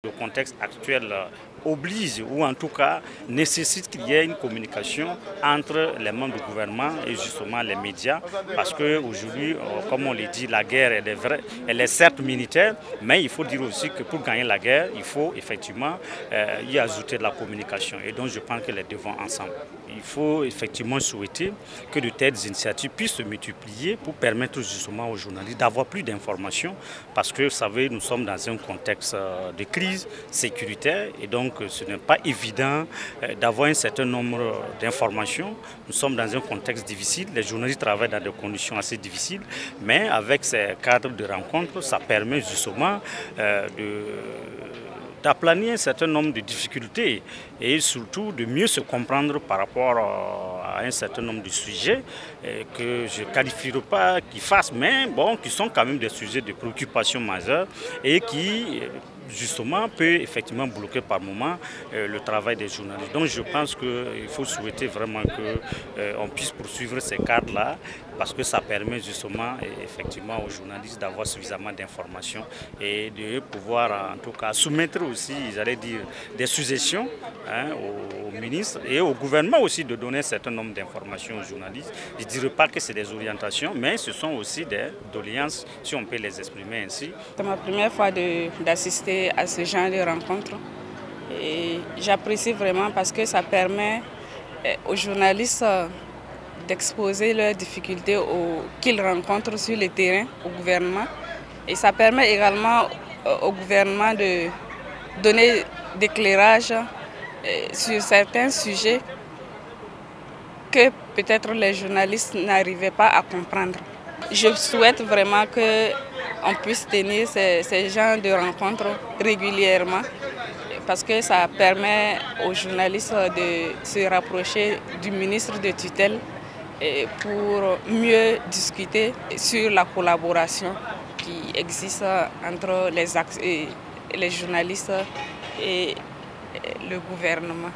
Le contexte actuel oblige ou en tout cas nécessite qu'il y ait une communication entre les membres du gouvernement et justement les médias parce qu'aujourd'hui, comme on l'a dit, la guerre elle est vraie, elle est certes militaire, mais il faut dire aussi que pour gagner la guerre, il faut effectivement y ajouter de la communication et donc je pense que les deux vont ensemble. Il faut effectivement souhaiter que de telles initiatives puissent se multiplier pour permettre justement aux journalistes d'avoir plus d'informations parce que vous savez, nous sommes dans un contexte de crise sécuritaire et donc ce n'est pas évident d'avoir un certain nombre d'informations. Nous sommes dans un contexte difficile, les journalistes travaillent dans des conditions assez difficiles, mais avec ces cadres de rencontres, ça permet justement d'aplanir un certain nombre de difficultés et surtout de mieux se comprendre par rapport à un certain nombre de sujets que je ne qualifierai pas qu'ils fassent, mais bon, qui sont quand même des sujets de préoccupation majeure et qui justement peut effectivement bloquer par moment le travail des journalistes. Donc je pense qu'il faut souhaiter vraiment qu'on puisse poursuivre ces cadres-là parce que ça permet justement effectivement aux journalistes d'avoir suffisamment d'informations et de pouvoir en tout cas soumettre aussi, j'allais dire, des suggestions aux ministres et au gouvernement aussi de donner un certain nombre d'informations aux journalistes. Je ne dirais pas que c'est des orientations, mais ce sont aussi des doléances, si on peut les exprimer ainsi. C'est ma première fois d'assister à ce genre de rencontre et j'apprécie vraiment parce que ça permet aux journalistes d'exposer leurs difficultés qu'ils rencontrent sur le terrain au gouvernement et ça permet également au gouvernement de donner d'éclairage sur certains sujets que peut-être les journalistes n'arrivaient pas à comprendre. Je souhaite vraiment qu'on puisse tenir ces genres de rencontres régulièrement parce que ça permet aux journalistes de se rapprocher du ministre de tutelle pour mieux discuter sur la collaboration qui existe entre les journalistes et le gouvernement.